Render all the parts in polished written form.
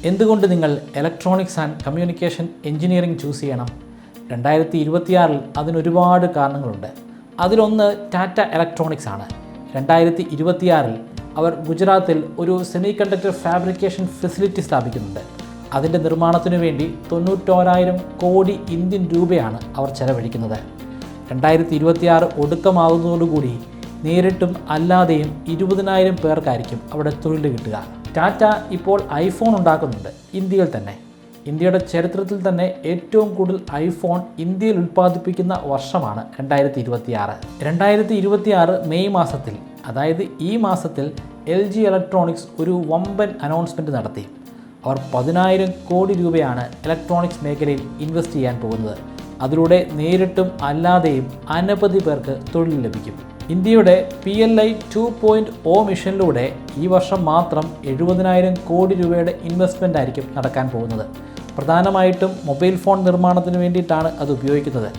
എന്തുകൊണ്ട് നിങ്ങൾ electronics and communication engineering choose ചെയ്യണം? 2026 അതിനൊരുപാട് കാരണങ്ങളുണ്ട്. അതിലൊന്ന് ടാറ്റ ഇലക്ട്രോണിക്സ് ആണ്. 2026 അവർ ഗുജറാത്തിൽ ഒരു സെമി കണ്ടക്ടർ ഫാബ്രിക്കേഷൻ ഫെസിലിറ്റി സ്ഥാപിക്കുന്നുണ്ട്. അതിൻ്റെ നിർമ്മാണത്തിനു വേണ്ടി 91,000 കോടി ഇന്ത്യൻ രൂപയാണ് അവർ ചെലവഴിക്കുന്നത്. 2026 ഒടുക്കമാകുന്നതോടുകൂടി നേരിട്ടും അല്ലാതെയും 20,000 പേർക്കായിരിക്കും അവിടെ തൊഴിൽ കിട്ടുക. ടാറ്റ ഇപ്പോൾ ഐഫോൺ ഉണ്ടാക്കുന്നുണ്ട് ഇന്ത്യയിൽ തന്നെ. ഇന്ത്യയുടെ ചരിത്രത്തിൽ തന്നെ ഏറ്റവും കൂടുതൽ ഐഫോൺ ഇന്ത്യയിൽ ഉൽപ്പാദിപ്പിക്കുന്ന വർഷമാണ് 2026. 2026 മെയ് മാസത്തിൽ, അതായത് ഈ മാസത്തിൽ LG ഇലക്ട്രോണിക്സ് ഒരു വമ്പൻ അനൗൺസ്മെൻറ്റ് നടത്തി. അവർ 10,000 കോടി രൂപയാണ് ഇലക്ട്രോണിക്സ് മേഖലയിൽ ഇൻവെസ്റ്റ് ചെയ്യാൻ പോകുന്നത്. അതിലൂടെ നേരിട്ടും അല്ലാതെയും അനവധി പേർക്ക് തൊഴിൽ ലഭിക്കും. ഇന്ത്യയുടെ PLI 2.0 മിഷനിലൂടെ ഈ വർഷം മാത്രം 70,000 കോടി രൂപയുടെ ഇൻവെസ്റ്റ്മെൻ്റ് ആയിരിക്കും നടക്കാൻ പോകുന്നത്. പ്രധാനമായിട്ടും മൊബൈൽ ഫോൺ നിർമ്മാണത്തിന് വേണ്ടിയിട്ടാണ് അത് ഉപയോഗിക്കുന്നത്.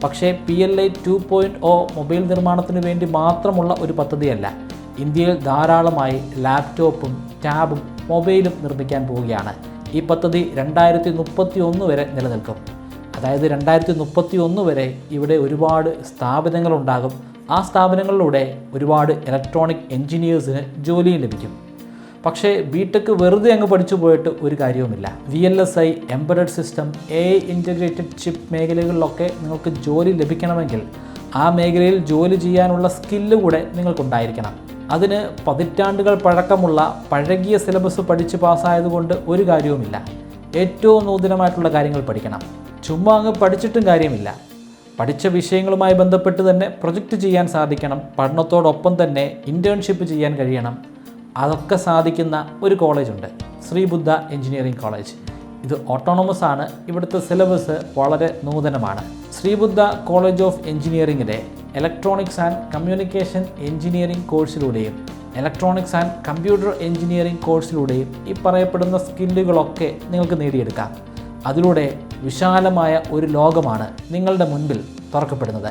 പക്ഷേ PLI 2.0 മൊബൈൽ നിർമ്മാണത്തിന് വേണ്ടി മാത്രമുള്ള ഒരു പദ്ധതിയല്ല. ഇന്ത്യയിൽ ധാരാളമായി ലാപ്ടോപ്പും ടാബും മൊബൈലും നിർമ്മിക്കാൻ പോവുകയാണ്. ഈ പദ്ധതി 2031 വരെ നിലനിൽക്കും. അതായത് 2031 വരെ ഇവിടെ ഒരുപാട് സ്ഥാപനങ്ങളുണ്ടാകും. ആ സ്ഥാപനങ്ങളിലൂടെ ഒരുപാട് ഇലക്ട്രോണിക് എഞ്ചിനീയേഴ്സിന് ജോലിയും ലഭിക്കും. പക്ഷേ ബിടെക് വെറുതെ അങ്ങ് പഠിച്ചു പോയിട്ട് ഒരു കാര്യവുമില്ല. VLSI, embedded system, AI integrated chip മേഖലകളിലൊക്കെ നിങ്ങൾക്ക് ജോലി ലഭിക്കണമെങ്കിൽ ആ മേഖലയിൽ ജോലി ചെയ്യാനുള്ള സ്കില്ല് കൂടെ നിങ്ങൾക്കുണ്ടായിരിക്കണം. അതിന് പതിറ്റാണ്ടുകൾ പഴക്കമുള്ള പഴകിയ സിലബസ് പഠിച്ച് പാസ്സായതുകൊണ്ട് ഒരു കാര്യവുമില്ല. ഏറ്റവും നൂതനമായിട്ടുള്ള കാര്യങ്ങൾ പഠിക്കണം. ചുമ്മാ അങ്ങ് പഠിച്ചിട്ടും കാര്യമില്ല. പഠിച്ച വിഷയങ്ങളുമായി ബന്ധപ്പെട്ട് തന്നെ പ്രൊജക്റ്റ് ചെയ്യാൻ സാധിക്കണം. പഠനത്തോടൊപ്പം തന്നെ ഇൻറ്റേൺഷിപ്പ് ചെയ്യാൻ കഴിയണം. അതൊക്കെ സാധിക്കുന്ന ഒരു കോളേജുണ്ട്, ശ്രീബുദ്ധ എഞ്ചിനീയറിംഗ് കോളേജ്. ഇത് ഓട്ടോണമസ് ആണ്. ഇവിടുത്തെ സിലബസ് വളരെ നൂതനമാണ്. ശ്രീബുദ്ധ കോളേജ് ഓഫ് എഞ്ചിനീയറിംഗിലെ ഇലക്ട്രോണിക്സ് ആൻഡ് കമ്മ്യൂണിക്കേഷൻ എഞ്ചിനീയറിംഗ് കോഴ്സിലൂടെയും ഇലക്ട്രോണിക്സ് ആൻഡ് കമ്പ്യൂട്ടർ എഞ്ചിനീയറിംഗ് കോഴ്സിലൂടെയും ഈ പറയപ്പെടുന്ന സ്കില്ലുകളൊക്കെ നിങ്ങൾക്ക് നേടിയെടുക്കാം. അതിലൂടെ വിശാലമായ ഒരു ലോകമാണ് നിങ്ങളുടെ മുൻപിൽ തുറക്കപ്പെടുന്നത്.